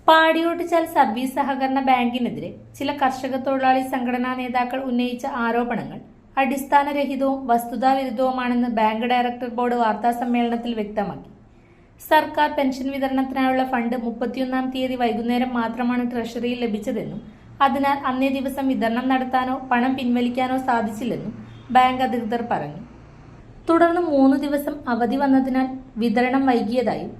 Padiyottuchal service സഹകരണ ബാങ്കിനെതിരെ ചില കർഷക തൊഴിലാളി സംഘടനാ നേതാക്കൾ ഉന്നയിച്ച ആരോപണങ്ങൾ അടിസ്ഥാനരഹിതവും വസ്തുതാവിരുദ്ധവുമാണെന്ന് ബാങ്ക് ഡയറക്ടർ ബോർഡ് വാർത്താസമ്മേളനത്തിൽ വ്യക്തമാക്കി. സർക്കാർ പെൻഷൻ വിതരണത്തിനായുള്ള ഫണ്ട് 31-ാം തീയതി വൈകുന്നേരം മാത്രമാണ് ട്രഷറിയിൽ ലഭിച്ചതെന്നും അതിനാൽ അന്നേ ദിവസം വിതരണം നടത്താനോ പണം പിൻവലിക്കാനോ സാധിച്ചില്ലെന്നും ബാങ്ക് അധികൃതർ പറഞ്ഞു. തുടർന്ന് 3 ദിവസം അവധി വന്നതിനാൽ വിതരണം വൈകിയതായും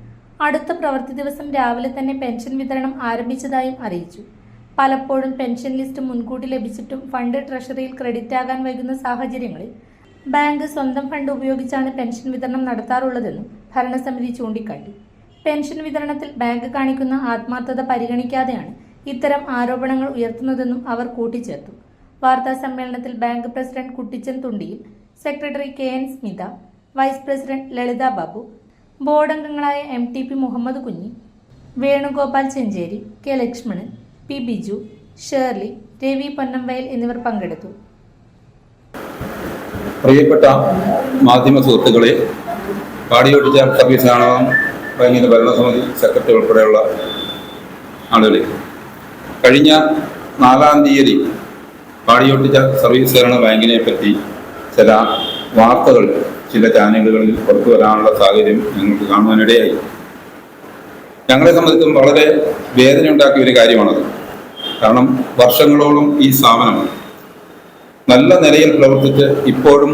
അടുത്ത പ്രവൃത്തി ദിവസം രാവിലെ തന്നെ പെൻഷൻ വിതരണം ആരംഭിച്ചതായും അറിയിച്ചു. പലപ്പോഴും പെൻഷൻ ലിസ്റ്റ് മുൻകൂട്ടി ലഭിച്ചിട്ടും ഫണ്ട് ട്രഷറിയിൽ ക്രെഡിറ്റ് ആകാൻ വൈകുന്ന സാഹചര്യങ്ങളിൽ ബാങ്ക് സ്വന്തം ഫണ്ട് ഉപയോഗിച്ചാണ് പെൻഷൻ വിതരണം നടത്താറുള്ളതെന്നും ഭരണസമിതി ചൂണ്ടിക്കാട്ടി. പെൻഷൻ വിതരണത്തിൽ ബാങ്ക് കാണിക്കുന്ന ആത്മാർത്ഥത പരിഗണിക്കാതെയാണ് ഇത്തരം ആരോപണങ്ങൾ ഉയർത്തുന്നതെന്നും അവർ കൂട്ടിച്ചേർത്തു. വാർത്താ സമ്മേളനത്തിൽ bank president Kuttichan Thundiyil, secretary KN Smitha, vice president Lalitha Babu, board അംഗങ്ങളായ MTP Muhammad Kunhi, Venugopal Chencheri, K Lakshmanan, P Biju, Shirley, Ravi Ponnamvayal എന്നിവർ പങ്കെടുത്തു. പ്രിയപ്പെട്ട മാധ്യമ സുഹൃത്തുക്കളെ, പാടിയോട്ടിച്ചാൽ സർവീസ് സഹകരണ ബാങ്കിൻ്റെ ഭരണസമിതി സെക്രട്ടറി ഉൾപ്പെടെയുള്ള ആളുകളെ, കഴിഞ്ഞ 4-ാം തീയതി പാടിയോട്ടിച്ചാൽ സർവീസ് സഹകരണ ബാങ്കിനെ പറ്റി ചില വാർത്തകൾ ചില ചാനലുകളിൽ പുറത്തു വരാനുള്ള സാഹചര്യം ഞങ്ങൾക്ക് കാണുവാനിടയായി. ഞങ്ങളെ സംബന്ധിച്ചും വളരെ വേദന ഉണ്ടാക്കിയ ഒരു കാര്യമാണത്. കാരണം വർഷങ്ങളോളം ഈ സ്ഥാപനം നല്ല നിലയിൽ പ്രവർത്തിച്ച് ഇപ്പോഴും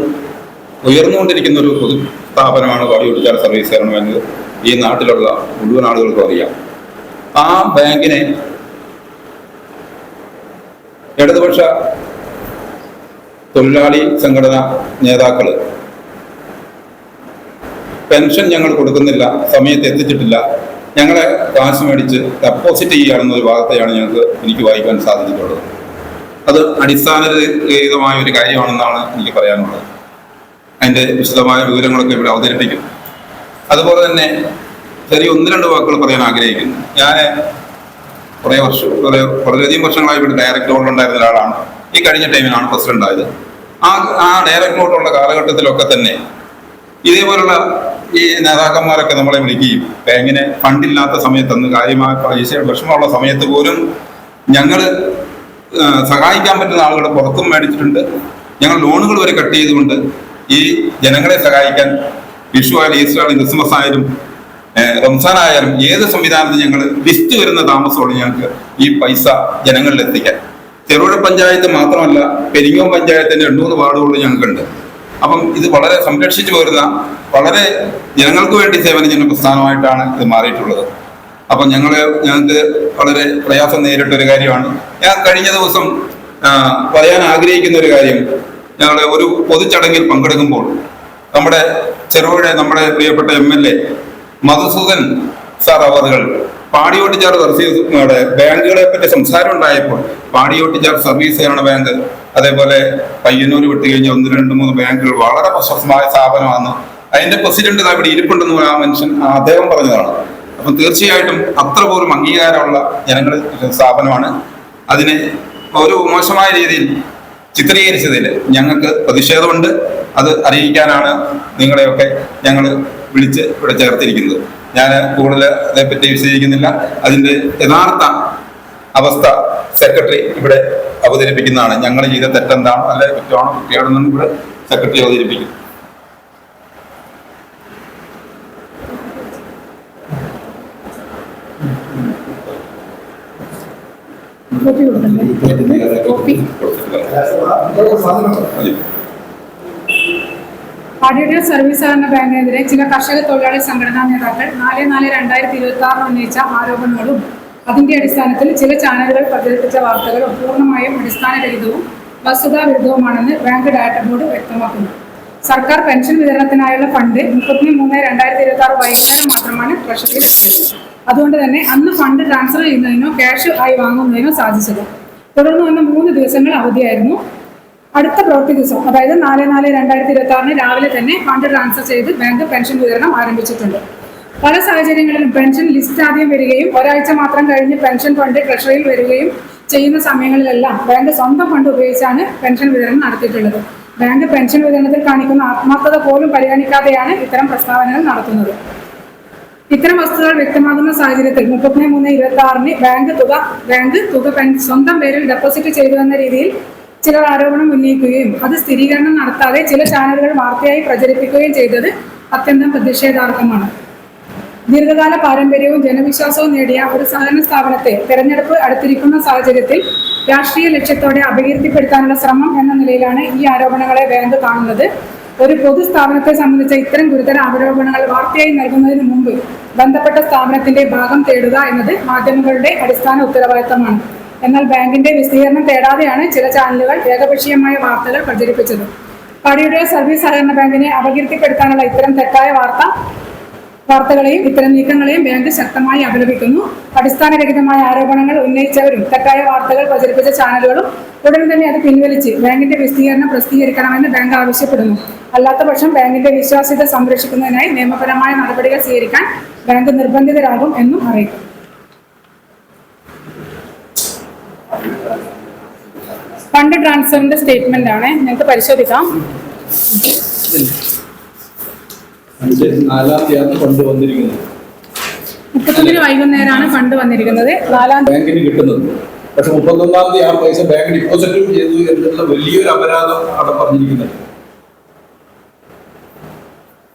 ഉയർന്നുകൊണ്ടിരിക്കുന്ന ഒരു പൊതു സ്ഥാപനമാണ് പാടിയോട്ടിച്ചാൽ സർവീസ് സഹകരണ ബാങ്ക്. ഈ നാട്ടിലുള്ള മുഴുവൻ ആളുകൾക്കും അറിയാം. ആ ബാങ്കിനെ ഇടതുപക്ഷ തൊഴിലാളി സംഘടന നേതാക്കൾ പെൻഷൻ ഞങ്ങൾ കൊടുക്കുന്നില്ല, സമയത്ത് എത്തിച്ചിട്ടില്ല, ഞങ്ങളെ കാശ് മേടിച്ച് ഡെപ്പോസിറ്റ് ചെയ്യുകയാണെന്നൊരു ഭാഗത്തെയാണ് എനിക്ക് വായിക്കാൻ സാധിച്ചിട്ടുള്ളത്. അത് അടിസ്ഥാനരഹിതമായ ഒരു കാര്യമാണെന്നാണ് എനിക്ക് പറയാനുള്ളത്. അതിൻ്റെ വിശദമായ വിവരങ്ങളൊക്കെ ഇവിടെ അവതരിപ്പിക്കും. അതുപോലെ തന്നെ ചെറിയ 1-2 വാക്കുകൾ പറയാൻ ആഗ്രഹിക്കുന്നു. ഞാൻ വളരെയധികം വർഷങ്ങളായി ഇവിടെ ഡയറക്ടർ ബോർഡിലുണ്ടായിരുന്ന ഒരാളാണ്. ഈ കഴിഞ്ഞ ടൈമിനാണ് പ്രസിഡന്റ് ആയത്. ആ ഡയറക്ടർ ബോർഡുള്ള കാലഘട്ടത്തിലൊക്കെ തന്നെ ഇതേപോലുള്ള ഈ നേതാക്കന്മാരൊക്കെ നമ്മളെ വിളിക്കുകയും ബാങ്കിന് ഫണ്ടില്ലാത്ത സമയത്ത്, അന്ന് കാര്യമായ പൈസ വിഷമമുള്ള സമയത്ത് പോലും ഞങ്ങൾ സഹായിക്കാൻ പറ്റുന്ന ആളുകളെ പുറത്തും മേടിച്ചിട്ടുണ്ട്. ഞങ്ങൾ ലോണുകൾ വരെ കട്ട് ചെയ്തുകൊണ്ട് ഈ ജനങ്ങളെ സഹായിക്കാൻ വിഷു ആയാലും ഈസ്റ്റർ ആയാലും ക്രിസ്മസ് ആയാലും റംസാൻ ആയാലും ഏത് സംവിധാനത്തിൽ ഞങ്ങൾ ലിസ്റ്റ് വരുന്ന താമസമാണ് ഞങ്ങൾക്ക് ഈ പൈസ ജനങ്ങളിൽ എത്തിക്കാൻ. ചെറുപുഴ പഞ്ചായത്ത് മാത്രമല്ല, പെരിങ്ങോം പഞ്ചായത്തിന്റെ 2-3 വാർഡുകൾ ഞങ്ങൾക്കുണ്ട്. അപ്പം ഇത് വളരെ സംരക്ഷിച്ചു വരുന്ന, വളരെ ജനങ്ങൾക്ക് വേണ്ടി സേവനം ചെയ്യുന്ന പ്രസ്ഥാനമായിട്ടാണ് ഇത് മാറിയിട്ടുള്ളത്. അപ്പം ഞങ്ങൾക്ക് വളരെ പ്രയാസം നേരിട്ടൊരു കാര്യമാണ്. ഞാൻ കഴിഞ്ഞ ദിവസം പറയാൻ ആഗ്രഹിക്കുന്ന ഒരു കാര്യം, ഞങ്ങൾ ഒരു പൊതുചടങ്ങിൽ പങ്കെടുക്കുമ്പോൾ നമ്മുടെ ചെറുപുഴ നമ്മുടെ പ്രിയപ്പെട്ട MLA മധുസൂദൻ സാർ അവറുകൾ പാടിയോട്ടിച്ചാൽ ബാങ്കുകളെ പറ്റി സംസാരം ഉണ്ടായപ്പോൾ പാടിയോട്ടിച്ചാൽ സർവീസ് സഹകരണ ബാങ്ക്, അതേപോലെ പയ്യന്നൂർ വിട്ട് കഴിഞ്ഞ 1-2-3 ബാങ്കുകൾ വളരെ പ്രശസ്തമായ സ്ഥാപനമാണ്. അതിന്റെ പ്രസിഡന്റ് ഇവിടെ ഇരിപ്പുണ്ടെന്ന് ആ മനുഷ്യൻ അദ്ദേഹം പറഞ്ഞതാണ്. അപ്പം തീർച്ചയായിട്ടും അത്ര പോലും അംഗീകാരമുള്ള ജനങ്ങളുടെ സ്ഥാപനമാണ്. അതിനെ ഒരു മോശമായ രീതിയിൽ ചിത്രീകരിച്ചതിൽ ഞങ്ങൾക്ക് പ്രതിഷേധമുണ്ട്. അത് അറിയിക്കാനാണ് നിങ്ങളെയൊക്കെ ഞങ്ങൾ വിളിച്ച് ഇവിടെ ചേർത്തിരിക്കുന്നത്. ഞാൻ കൂടുതൽ അതേപ്പറ്റി വിശദീകരിക്കുന്നില്ല. അതിൻ്റെ യഥാർത്ഥ അവസ്ഥ സെക്രട്ടറി ഇവിടെ അവതരിപ്പിക്കുന്നതാണ്. ഞങ്ങൾ ചെയ്ത തെറ്റെന്താണ്, അല്ലെ കുറ്റമാണോ കുട്ടിയാണെന്നും ഇവിടെ സെക്രട്ടറി അവതരിപ്പിക്കും. പാടിയോട്ടിച്ചാൽ സർവീസ് സഹകരണ ബാങ്കിനെതിരെ ചില കർഷക തൊഴിലാളി സംഘടനാ നേതാക്കൾ 4/4/2026 ഉന്നയിച്ച ആരോപണങ്ങളും അതിന്റെ അടിസ്ഥാനത്തിൽ ചില ചാനലുകൾ പ്രചരിപ്പിച്ച വാർത്തകളും പൂർണ്ണമായും അടിസ്ഥാനരഹിതവും വസ്തുതാവിരുദ്ധവുമാണെന്ന് ബാങ്ക് ഡയറക്ടർ ബോർഡ് വ്യക്തമാക്കുന്നു. സർക്കാർ പെൻഷൻ വിതരണത്തിനായുള്ള ഫണ്ട് 30/3/2026 വൈകുന്നേരം മാത്രമാണ് ട്രഷറിയിൽ എത്തിയത്. അതുകൊണ്ട് തന്നെ അന്ന് ഫണ്ട് ട്രാൻസ്ഫർ ചെയ്യുന്നതിനോ ക്യാഷ് ആയി വാങ്ങുന്നതിനോ സാധിച്ചത്. തുടർന്ന് വന്ന 3 ദിവസങ്ങൾ അവധിയായിരുന്നു. അടുത്ത പ്രവൃത്തി ദിവസം, അതായത് 4/4/2026 രാവിലെ തന്നെ ഫണ്ട് ട്രാൻസ്ഫർ ചെയ്ത് ബാങ്ക് പെൻഷൻ വിതരണം ആരംഭിച്ചിട്ടുണ്ട്. പല സാഹചര്യങ്ങളിലും പെൻഷൻ ലിസ്റ്റ് ആദ്യം വരികയും ഒരാഴ്ച മാത്രം കഴിഞ്ഞ് പെൻഷൻ ഫണ്ട് ട്രഷറിയിൽ വരികയും ചെയ്യുന്ന സമയങ്ങളിലെല്ലാം ബാങ്ക് സ്വന്തം ഫണ്ട് ഉപയോഗിച്ചാണ് പെൻഷൻ വിതരണം നടത്തിയിട്ടുള്ളത്. ബാങ്ക് പെൻഷൻ വിതരണത്തിൽ കാണിക്കുന്ന ആത്മാർത്ഥത പോലും പരിഗണിക്കാതെയാണ് ഇത്തരം പ്രസ്താവനകൾ നടത്തുന്നത്. ഇത്തരം വസ്തുതകൾ വ്യക്തമാകുന്ന സാഹചര്യത്തിൽ 33/26 ബാങ്ക് തുക സ്വന്തം പേരിൽ ഡെപ്പോസിറ്റ് ചെയ്തു എന്ന രീതിയിൽ ചിലർ ആരോപണം ഉന്നയിക്കുകയും അത് സ്ഥിരീകരണം നടത്താതെ ചില ചാനലുകൾ വാർത്തയായി പ്രചരിപ്പിക്കുകയും ചെയ്തത് അത്യന്തം പ്രതിഷേധാർഹമാണ്. ദീർഘകാല പാരമ്പര്യവും ജനവിശ്വാസവും നേടിയ ഒരു സഹകരണ സ്ഥാപനത്തെ തെരഞ്ഞെടുപ്പ് അടുത്തിരിക്കുന്ന സാഹചര്യത്തിൽ രാഷ്ട്രീയ ലക്ഷ്യത്തോടെ അപകീർത്തിപ്പെടുത്താനുള്ള ശ്രമം എന്ന നിലയിലാണ് ഈ ആരോപണങ്ങളെ ബാങ്ക് കാണുന്നത്. ഒരു പൊതു സ്ഥാപനത്തെ സംബന്ധിച്ച ഇത്തരം ഗുരുതര ആരോപണങ്ങൾ വാർത്തയായി നൽകുന്നതിന് മുമ്പ് ബന്ധപ്പെട്ട സ്ഥാപനത്തിന്റെ ഭാഗം തേടുക എന്നത് മാധ്യമങ്ങളുടെ അടിസ്ഥാന ഉത്തരവാദിത്തമാണ്. എന്നാൽ ബാങ്കിന്റെ വിശദീകരണം തേടാതെയാണ് ചില ചാനലുകൾ ഏകപക്ഷീയമായ വാർത്തകൾ പ്രചരിപ്പിച്ചത്. പാടിയോട്ടികൾ സർവീസ് സഹകരണ ബാങ്കിനെ അപകീർത്തിപ്പെടുത്താനുള്ള ഇത്തരം തെറ്റായ വാർത്തകളെയും ഇത്തരം നീക്കങ്ങളെയും ബാങ്ക് ശക്തമായി അപലപിക്കുന്നു. അടിസ്ഥാനരഹിതമായ ആരോപണങ്ങൾ ഉന്നയിച്ചവരും തെറ്റായ വാർത്തകൾ പ്രചരിപ്പിച്ച ചാനലുകളും ഉടൻ തന്നെ അത് പിൻവലിച്ച് ബാങ്കിന്റെ വിശദീകരണം പ്രസിദ്ധീകരിക്കണമെന്ന് ബാങ്ക് ആവശ്യപ്പെടുന്നു. അല്ലാത്ത പക്ഷം ബാങ്കിന്റെ വിശ്വാസ്യത സംരക്ഷിക്കുന്നതിനായി നിയമപരമായ നടപടികൾ സ്വീകരിക്കാൻ ബാങ്ക് നിർബന്ധിതരാകും എന്നും അറിയിക്കും. ഫണ്ട് ട്രാൻസ്ഫറിന്റെ സ്റ്റേറ്റ്മെന്റ് ആണ്, ഞങ്ങൾക്ക് പരിശോധിക്കാം. 4-ാം തീയതിയാണ് ഫണ്ട് വന്നിരിക്കുന്നത്. 31 വൈകുന്നേരമാണ് ഫണ്ട് വന്നിരിക്കുന്നത്. 4-ാം ബാങ്കിന് കിട്ടുന്നത്. പക്ഷെ 31-ാം തീയതി ആ പൈസ ബാങ്ക് ഡിപ്പോസിറ്റും ചെയ്തു എന്നുള്ള വലിയൊരു അപരാധം അവിടെ പറഞ്ഞിരിക്കുന്നത്.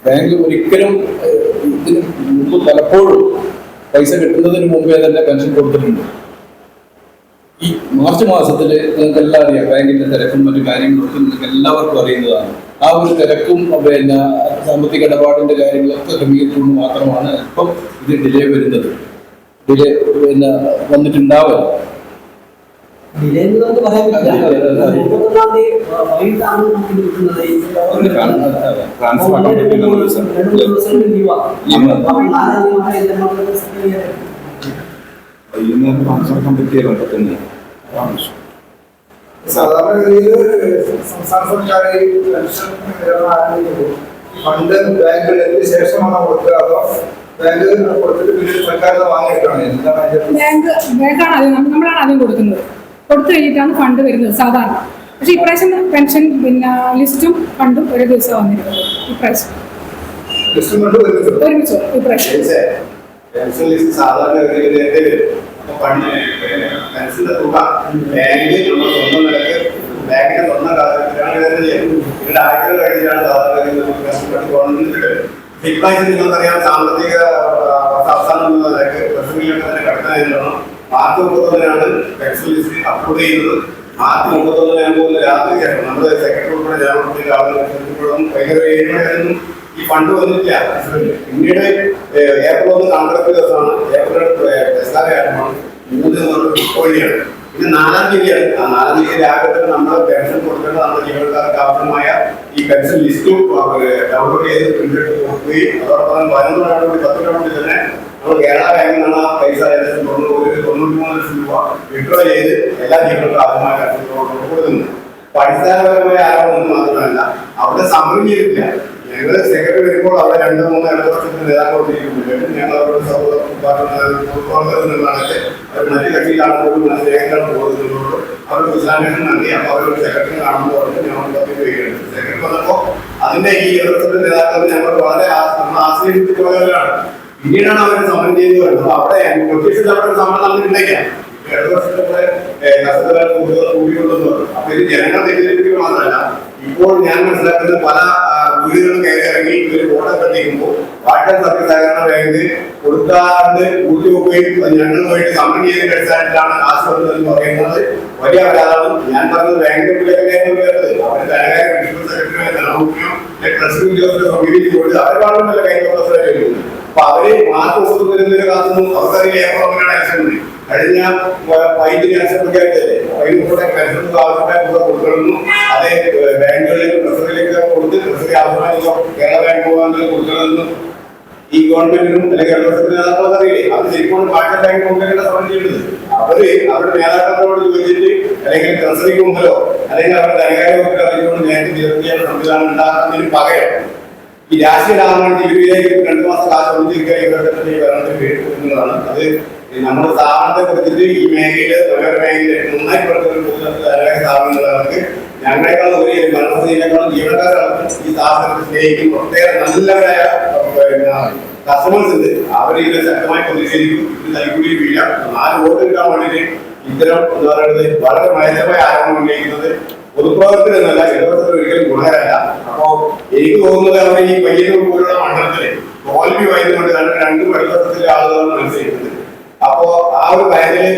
ബാങ്ക് ഒരിക്കലും ഇതിന് മുമ്പ് പലപ്പോഴും പൈസ കിട്ടുന്നതിന് മുമ്പേ തന്നെ പെൻഷൻ കൊടുത്തിട്ടുണ്ട്. ഈ മാർച്ച് മാസത്തിൽ നിങ്ങൾക്ക് എല്ലാം അറിയാം, ബാങ്കിന്റെ തിരക്കും മറ്റു കാര്യങ്ങളൊക്കെ നിങ്ങൾക്ക് എല്ലാവർക്കും അറിയുന്നതാണ്. ആ ഒരു തിരക്കും പിന്നെ സാമ്പത്തിക ഇടപാടിന്റെ കാര്യങ്ങളൊക്കെ ക്രമീകരിച്ചുകൊണ്ട് മാത്രമാണ് ഇപ്പം ഇത് ഡിലേ വരുന്നത്. ഡിലേ പിന്നെ വന്നിട്ടുണ്ടാവുക. സാധാരണഗതിയിൽ സംസ്ഥാന സർക്കാർ ഫണ്ട് ബാങ്കിലെത്തിയ ശേഷമാണ് കൊടുക്കുക, അതോ ബാങ്ക് കൊടുത്തിട്ട് പിന്നെ സർക്കാരിന് വാങ്ങിയിട്ടാണ്? നമ്മളാണ് ആദ്യം കൊടുക്കുന്നത്. കൊടുത്തു കഴിഞ്ഞിട്ടാണ് ഫണ്ട് വരുന്നത് സാധാരണ. പക്ഷെ ഇപ്രാവശ്യം പെൻഷൻ പിന്നെ ലിസ്റ്റും ഫണ്ടും ഒരു ദിവസം വന്നിരുന്നത്. ഇപ്രാവശ്യം ഒരുമിച്ച് ഇപ്രാവശ്യം പെൻഷൻ ലിസ്റ്റ് സാധാരണഗതിയിൽ പെൻഷന്റെ തുക ബാങ്കിൽ നമ്മൾ സ്വന്തം നിലക്ക് ബാങ്കിന്റെ സ്വന്തം കാലത്തിലാണ് ഇതിന്റെ ആഴ്ചകൾ കഴിഞ്ഞാണ് സാധാരണ ഗവൺമെന്റ്. ഇപ്രാവശ്യം നിങ്ങൾക്കറിയാം, സാമ്പത്തിക അവസാനം എന്ന നിലക്ക് പ്രസംഗിലൊക്കെ തന്നെ കടക്കുന്നതിനാണ് മാർച്ച് 31-നാണ് പെൻഷൻ ലിസ്റ്റ് അപ്ലോഡ് ചെയ്യുന്നത്. മാർച്ച് 31-നാകുമ്പോൾ രാത്രി നമ്മുടെ സെക്രട്ടറി ഉൾപ്പെടെ ജനപ്രതിനിധികളും ഭയങ്കര ഏരിയകളൊന്നും ഈ ഫണ്ട് വന്നിട്ടില്ല. പിന്നീട് ഏപ്രിൽ 1 കണക്കെടുപ്പ് ദിവസമാണ്. ഏപ്രിൽ 3 പിന്നെ 4-ാം തീയതിയാണ്. ആ 4-ാം തീയതി രാവിലെ നമ്മൾ പെൻഷൻ കൊടുക്കേണ്ടത് നമ്മുടെ ജീവനക്കാർക്ക് ആവശ്യമായ ഈ പെൻഷൻ ലിസ്റ്റും ഡൗൺലോഡ് ചെയ്ത് പ്രിന്റ് കൊടുക്കുകയും അതോടൊപ്പം 11 തന്നെ നമ്മൾ കേരള ബാങ്കിൽ നിന്നാണ് ആ പൈസ ഏകദേശം 93 ലക്ഷം രൂപ വിഡ്രോ ചെയ്ത് എല്ലാ ജീവനക്കാർക്കും ആവശ്യമായ പെൻഷൻ കൊടുക്കുന്നു. അടിസ്ഥാനപരമായ ആരോപണം മാത്രമല്ല, അവിടെ സമരം ചെയ്തിട്ടില്ല. ഞങ്ങൾ സെക്രട്ടറി വരുമ്പോൾ അവിടെ 2-3 ഇടതുപക്ഷത്തിന്റെ നേതാക്കളോട്ടിരിക്കുന്നുണ്ട്. ഞങ്ങൾ അവരുടെ സൗഹൃദങ്ങളാണൊക്കെ അവർ മറ്റു കക്ഷിയിലാണ് പോലും രേഖകൾ പോകുന്നതോട് അവരുടെ വിശദാംശം നൽകി. അപ്പോൾ അവരുടെ സെക്രട്ടറി കാണുമ്പോൾ ഞങ്ങൾ വയ്ക്കുന്നുണ്ട്. സെക്രട്ടറി വന്നപ്പോൾ അതിന്റെ ഈ ഇടതുപക്ഷത്തിന്റെ നേതാക്കൾ ഞങ്ങൾ വളരെ ആശ്രയിച്ചു പോയവരാണ്. പിന്നീടാണ് അവർ സമരം ചെയ്തു വരുന്നത്. അവിടെ പ്രത്യക്ഷത്തിൽ അവിടെ സമരം നടന്നിട്ടില്ല. ഇടതുപക്ഷത്തിന്റെ കൂടിയുണ്ടെന്ന് പറഞ്ഞു. അപ്പൊ ഇത് ജനങ്ങൾ തെറ്റിദ്ധരിപ്പിക്കുക മാത്രമല്ല, ഇപ്പോൾ ഞാൻ മനസ്സിലാക്കുന്ന പല വീടുകളും കയറി ഇറങ്ങി ഒരു വോട്ടൊക്കെ കണ്ടിരിക്കുമ്പോൾ വാട്ടർ സർവീസ് സഹകരണ ബാങ്ക് കൊടുക്കാണ്ട് കൂട്ടിവെക്കുകയും ഞങ്ങളുമായിട്ട് സമരം ചെയ്തതിന്റെ അടിസ്ഥാനത്തിലാണ് കാശ് വന്നതെന്ന് പറയുന്നത് വലിയ അപരാധമാണ്. ഞാൻ പറഞ്ഞത് ബാങ്കിലേക്ക് അവരുടെ ധനകാര്യ പ്രിൻസിപ്പൽ സെക്രട്ടറി ട്രസ്റ്റ് ഉദ്യോഗസ്ഥരെ സമീപിച്ചുകൊണ്ട് അവർ വളരെ നല്ല കൈകൊള്ള. അപ്പൊ അവര് മാർക്ക് കൊടുക്കുന്നതിന് കാത്തുന്നു. അവർക്കറിയാം ഏപ്രിലാണ് ആക്ഷൻ. കഴിഞ്ഞ വൈദ്യുതി ആശുപത്രിക്കായിട്ടല്ലേ വൈദ്യുതിയുടെ പെൻഷൻ ആവശ്യമായ തുക കൊടുക്കണമെന്നും അതേ ബാങ്കുകളിലേക്ക് ട്രഷറിയിലേക്ക് കൊടുത്ത് ട്രഷറി ആവശ്യമായ കേരള ബാങ്ക് പോകാൻ കൊടുക്കണമെന്നും ഈ ഗവൺമെന്റിനും അല്ലെങ്കിൽ ഇടതുപക്ഷത്തിന്റെ നേതാക്കളൊക്കെ അറിയില്ലേ? അത് ശരിക്കും വാട്ടർ ബാങ്ക് മുഖേന സമരം ചെയ്യുന്നത്. അവര് അവരുടെ നേതാക്കളോട് ചോദിച്ചിട്ട് അല്ലെങ്കിൽ ട്രഷറിക്ക് മുമ്പിലോ അല്ലെങ്കിൽ അവരുടെ ധനകാര്യ വകുപ്പിൽ അറിയിച്ചുകൊണ്ട് നേരത്തെ തീർച്ചയായ സംവിധാനം ഉണ്ടാക്കുന്നതിന് പകരം ഈ രാഷ്ട്രീയ ലാഭമാണ് ജീവിതത്തിലേക്ക് 2 മാസം കാശ് ഒന്നിച്ചിരിക്കുക ഈ ഭരണത്തിൽ എന്നുള്ളതാണ്. അത് നമ്മുടെ സ്ഥാപനത്തെ കുറിച്ചിട്ട് ഈ മേഖലയില് തൊഴിലുറപ്പ് മേഖലയിൽ നന്നായി പ്രവർത്തിക്കുന്ന സ്ഥാപനങ്ങൾക്ക് ഞങ്ങളെക്കാളും ഒരു ഭരണത്തിനേക്കാളും ജീവനക്കാരാണ് ഈ സ്ഥാപനത്തെ സ്നേഹിക്കും. പ്രത്യേക നല്ലവരായ കസ്റ്റമേഴ്സ് ഉണ്ട്. അവർ ഇതിനെ ശക്തമായി പ്രതിഷേധിക്കും. ഇത് കൈക്കൂലി വീഴാം. 4 വോട്ട് കിട്ടാൻ വേണ്ടിയിട്ട് ഇത്തരം എന്താ പറയുന്നത് വളരെ മയമായ ആരോപണം ഉന്നയിക്കുന്നത് പൊതുപ്രവർത്തനം എന്നല്ല, ഇടപെടുന്നത് ഒരിക്കലും ഗുണകരമല്ല. അപ്പോ എനിക്ക് തോന്നുന്നത് അവർ ഈ പയ്യന്നൂർ പോലുള്ള മണ്ഡലത്തില് തോൽവി വൈകുന്നുണ്ട്. കാരണം 2 ഇടപെടത്തിലെ ആളുകളാണ് മത്സരിക്കുന്നത്. അപ്പോ ആ ഒരു കാര്യത്തില്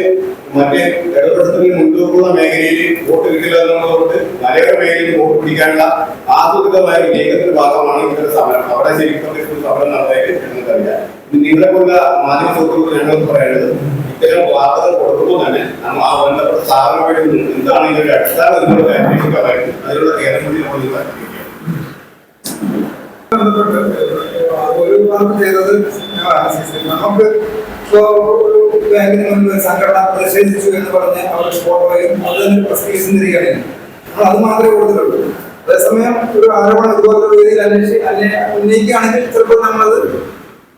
മറ്റേ ഇടപെടത്തിന് മുൻതൂക്കമുള്ള മേഖലയിൽ വോട്ട് കിട്ടില്ല എന്നുള്ളതുകൊണ്ട് മലയോര മേഖലയിൽ വോട്ട് പിടിക്കാനുള്ള ആസൂത്രിതമായ ഒരു നീക്കത്തിന്റെ ഭാഗമാണ് ഇവരുടെ സമരം. അവിടെ ശരിക്കും സമരം നടത്തായിട്ട് ഞങ്ങൾക്കറിയാം. നിങ്ങളെ കൊണ്ട് മാധ്യമ സുഹൃത്തുക്കൾ ഞങ്ങൾക്ക് പറയുന്നത് ഇത്തരം വാർത്തകൾ കൊടുക്കുമ്പോൾ തന്നെ നമ്മൾ ആ ബന്ധപ്പെട്ട സ്ഥാപനമായിട്ട് എന്താണ് ഇതിന്റെ അടിസ്ഥാന അന്വേഷിക്കാനായിട്ട് അതിനുള്ള കേരളത്തിൽ ഒരു വർക്ക് ചെയ്തത് നമുക്ക് ബാങ്കിന് മുൻപ് സംഘടന പ്രതിഷേധിച്ചു എന്ന് പറഞ്ഞ് അവർ ഫോട്ടോയും അത് തന്നെ പ്രസിദ്ധീകരിച്ചു തിരികെയാണ്. നമ്മൾ അത് മാത്രമേ കൊടുത്തിട്ടുള്ളൂ. അതേസമയം ഒരു ആരോപണം ഇതുപോലത്തെ രീതിയിൽ ഉന്നയിക്കുകയാണെങ്കിൽ ചിലപ്പോൾ നമ്മളത്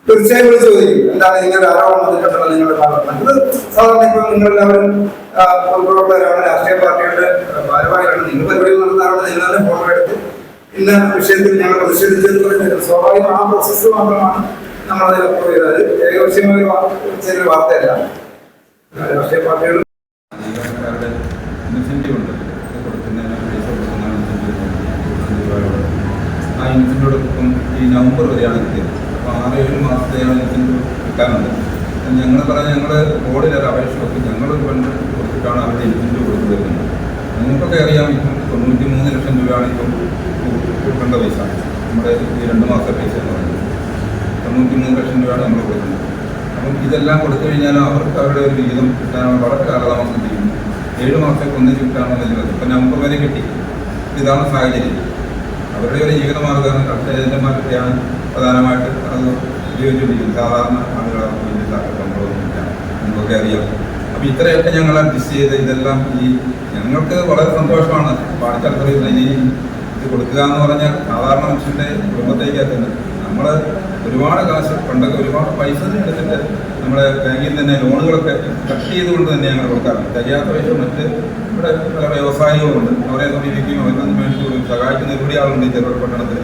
തീർച്ചയായും വിളിച്ച് ചോദിക്കും, എന്താണ് നിങ്ങളുടെ ആരോപണം വന്നിട്ടുണ്ടല്ലോ നിങ്ങളുടെ ഭാഗത്ത്. അത് സാധാരണ ഇപ്പം നിങ്ങളെല്ലാവരും പ്രവർത്തകരാണ്, രാഷ്ട്രീയ പാർട്ടികളുടെ ഭാരവാഹികളാണ്, നിങ്ങൾ പരിപാടികൾ നടത്താറുണ്ട്, നിങ്ങൾ തന്നെ ഫോട്ടോ എടുത്ത് ഇന്ന വിഷയത്തിൽ ഞങ്ങൾ പ്രതിഷേധിച്ചെന്ന് പറഞ്ഞാൽ സ്വാഭാവികം ആ പ്രോസസ്സ് മാത്രമാണ് നമ്മളതിൽ അപ്രൂവ് ചെയ്തത്. ഏകപക്ഷീയമായ ഒരു വാർത്തയല്ല. രാഷ്ട്രീയ പാർട്ടികൾ ആ ഇൻസെന്റോടൊപ്പം ഈ നവംബർ വരെയാണ് കിട്ടിയത്. അപ്പോൾ 6-7 മാസത്തെയാണ് ഇൻസെന്റീവ് കിട്ടാനുണ്ട്. ഞങ്ങൾ പറഞ്ഞ ഞങ്ങൾ ബോർഡിലൊരു അപേക്ഷ വെച്ച് ഞങ്ങളൊരു ഫണ്ട് കൊടുത്തിട്ടാണ് അവരുടെ ഇൻസെന്റീവ് കൊടുത്തു വരുന്നത്. നിങ്ങൾക്കൊക്കെ അറിയാം, ഇപ്പം 93 ലക്ഷം രൂപയാണ് ഇപ്പം കൊടുക്കേണ്ട പൈസ. നമ്മുടെ ഈ 2 മാസത്തെ പൈസ എന്ന് പറയുന്നത് 93 ലക്ഷം രൂപയാണ് നമ്മൾ കൊടുക്കുന്നത്. അപ്പം ഇതെല്ലാം കൊടുത്തു കഴിഞ്ഞാൽ അവർക്ക് അവരുടെ ഒരു വിഹിതം കിട്ടാനുള്ള വളരെ കാലതാമസം ചെയ്യുന്നു. 7 മാസത്തേക്ക് ഒന്നിച്ച് കിട്ടാനുള്ള നിലവിൽ ഇപ്പം നവംബർ വരെ കിട്ടി. ഇതാണ് സാഹചര്യം. അവരുടെ ഒരു ജീവിതമാർഗ്ഗമാണ് കർഷക ഏജന്റുമാരൊക്കെയാണ് പ്രധാനമായിട്ട് അത് ഉപയോഗിച്ചുകൊണ്ടിരിക്കുന്നത്. സാധാരണ ആളുകളൊന്നും നമ്മളൊന്നുമില്ല, നിങ്ങൾക്കൊക്കെ അറിയാം. അപ്പം ഇത്രയൊക്കെ ഞങ്ങൾ അഡ്ജസ്റ്റ് ചെയ്ത് ഇതെല്ലാം ഈ ഞങ്ങൾക്ക് വളരെ സന്തോഷമാണ്. പാടിച്ചടത്തിൽ ഇനി ഇത് കൊടുക്കുക എന്ന് പറഞ്ഞാൽ സാധാരണ മനുഷ്യൻ്റെ കുടുംബത്തേക്ക് എത്തുന്നത്. നമ്മൾ ഒരുപാട് കാശ് പണ്ടൊക്കെ ഒരുപാട് പൈസ എടുത്തിട്ട് നമ്മുടെ ബാങ്കിൽ തന്നെ ലോണുകളൊക്കെ കട്ട് ചെയ്തുകൊണ്ട് തന്നെ ഞങ്ങൾ കൊടുക്കാറുണ്ട്. തികയാത്ത പൈസ മറ്റ് ഇവിടെ പല വ്യവസായികളുണ്ട്, അവരെ സമീപിക്കുകയും അവർക്ക് അന്വേഷിച്ച് സഹായിക്കുന്ന ഒരുപാട് ആളുണ്ട് ഈ ചെറുപുഴ പട്ടണത്തിൽ.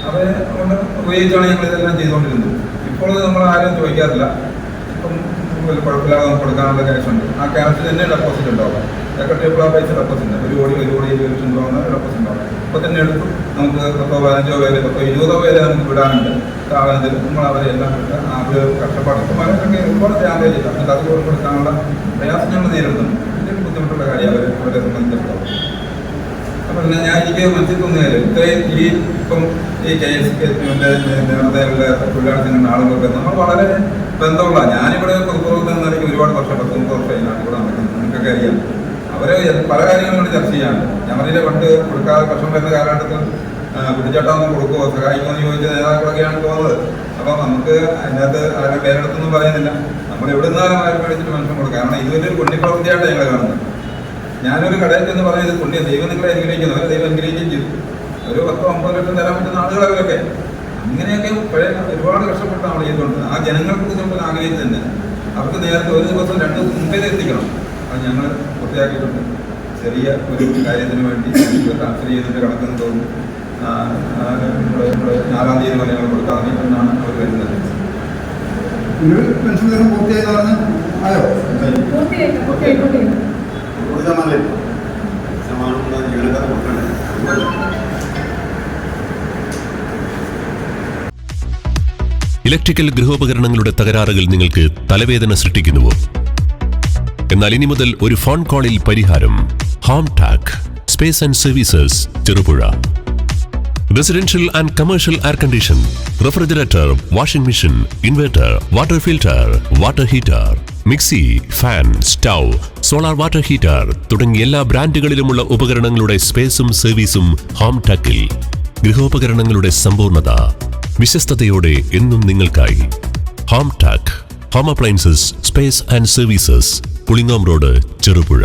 അവരെ കൊണ്ട് ഉപയോഗിച്ചാണ് ഞങ്ങൾ ഇതെല്ലാം ചെയ്തുകൊണ്ടിരുന്നത്. ഇപ്പോൾ നമ്മൾ ആരും ചോദിക്കാറില്ല. ഇപ്പം കുഴപ്പമില്ലാതെ നമുക്ക് കൊടുക്കാനുള്ള ക്യാഷുണ്ട്. ആ ക്യാഷ് തന്നെ ഡെപ്പോസിറ്റ് ഉണ്ടാവും. സെക്രട്ടറി എപ്പോഴും ആ പൈസ ഡെപ്പോസിറ്റ് 1 കോടി 1,20 ലക്ഷം രൂപ ഡെപ്പോസിറ്റ് ഉണ്ടാവും. ഇപ്പോൾ തന്നെ എടുക്കും. നമുക്ക് 10-15 പേര് 20 പേരെ നമുക്ക് വിടാനുണ്ട് സ്ഥാപനത്തിൽ. നമ്മൾ അവരെ എല്ലാം വിട്ട് അത് കഷ്ടപ്പാട് മരൊക്കെ ഒരുപാട് ത്യാഗം ചെയ്തു. എന്നിട്ട് അത് കൊടുക്കാനുള്ള പ്രയാസം ഞങ്ങൾ നേരിടുന്നുണ്ട്. ഇതിൻ്റെ ബുദ്ധിമുട്ടുള്ള കാര്യം അവരെ സംബന്ധിച്ചിടത്തോളം. അപ്പം എനിക്ക് മനസ്സിൽ തോന്നിയാലും ഇത്രയും ഇപ്പം ഈ KSK നേരത്തെ തൊഴിലാളി സംഘടന ആളുകൾക്ക് നമ്മൾ വളരെ ബന്ധമുള്ള, ഞാനിവിടെ പൊതുപ്രവർത്തനം നിലയ്ക്ക് ഒരുപാട് വർഷം 10-30 വർഷമായി ഞാനിവിടെ നടക്കുന്നത്. നിങ്ങൾക്കൊക്കെ അറിയാം. അവരെ പല കാര്യങ്ങളും ചർച്ച ചെയ്യാറുണ്ട്. ഞാൻ പറഞ്ഞില്ല, പണ്ട് കൊടുക്കാതെ പ്രശ്നം വരുന്ന കാലഘട്ടത്തിൽ പിടിച്ചേട്ടാന്ന് കൊടുക്കുമോ സഹായിക്കുമോ എന്ന് ചോദിച്ച നേതാക്കളൊക്കെയാണ് തോന്നുന്നത്. അപ്പം നമുക്ക് അതിനകത്ത് അവരുടെ പേരെടുത്തൊന്നും പറയുന്നില്ല. നമ്മൾ എവിടെ നിന്നാലും അവരെ മേടിച്ചിട്ട് മനുഷ്യൻ കൊടുക്കുക. കാരണം ഇതൊരു പുണ്യപ്രവൃത്തിയായിട്ട് ഞങ്ങൾ കാണുന്നത്. ഞാനൊരു കടയിൽ എന്ന് പറയുന്നത് പുണ്യ ദൈവം നിങ്ങളെ അനുഗ്രഹിക്കുന്നു, അവരെ ദൈവം അനുഗ്രഹിക്കുകയും ചെയ്തു. ഒരു 10-50 ലക്ഷം തരാൻ പറ്റുന്ന ആളുകളവരൊക്കെ. അങ്ങനെയൊക്കെ പഴയ ഒരുപാട് കഷ്ടപ്പെട്ട് നമ്മൾ ചെയ്തുകൊണ്ട് ആ ജനങ്ങൾക്ക് ബുദ്ധിമുട്ട് ആഗ്രഹിച്ചു തന്നെ അവർക്ക് നേരത്തെ ഒരു ദിവസം 2 ദിവസം മുമ്പേ എത്തിക്കണം. അത് ഞങ്ങൾ പൂർത്തിയാക്കിയിട്ടുണ്ട്. ചെറിയ ഒരു കാര്യത്തിന് വേണ്ടി ട്രാൻസ്ഫർ ചെയ്യുന്നതിൻ്റെ കണക്കെന്ന് തോന്നുന്നു 4-ാം തീയതി വരെ ഞങ്ങൾ കൊടുക്കാൻ എന്നാണ് അവർ വരുന്നത്. പെൻഷൻ നേരം പൂർത്തിയായി ആയോ? ഇലക്ട്രിക്കൽ ഗൃഹോപകരണങ്ങളുടെ തകരാറുകൾ നിങ്ങൾക്ക് തലവേദന സൃഷ്ടിക്കുന്നുവോ? എന്നാൽ ഇനി മുതൽ ഒരു ഫോൺ കോളിൽ പരിഹാരം. Home Tak space and services, Cherupuzha. Residential and commercial air condition, refrigerator, washing machine, inverter, water filter, water heater, mixie, fan, stove, solar water heater തുടങ്ങിയ എല്ലാ ബ്രാൻഡുകളിലുമുള്ള ഉപകരണങ്ങളുടെ സ്പേസും സർവീസും ഹോം ടാക്കിൽ. ഗൃഹോപകരണങ്ങളുടെ സമ്പൂർണ്ണത വിശ്വസ്തയോടെ എന്നും നിങ്ങൾക്കായി. Home Tak home appliances, space and services, Pulingome road, Cherupuzha.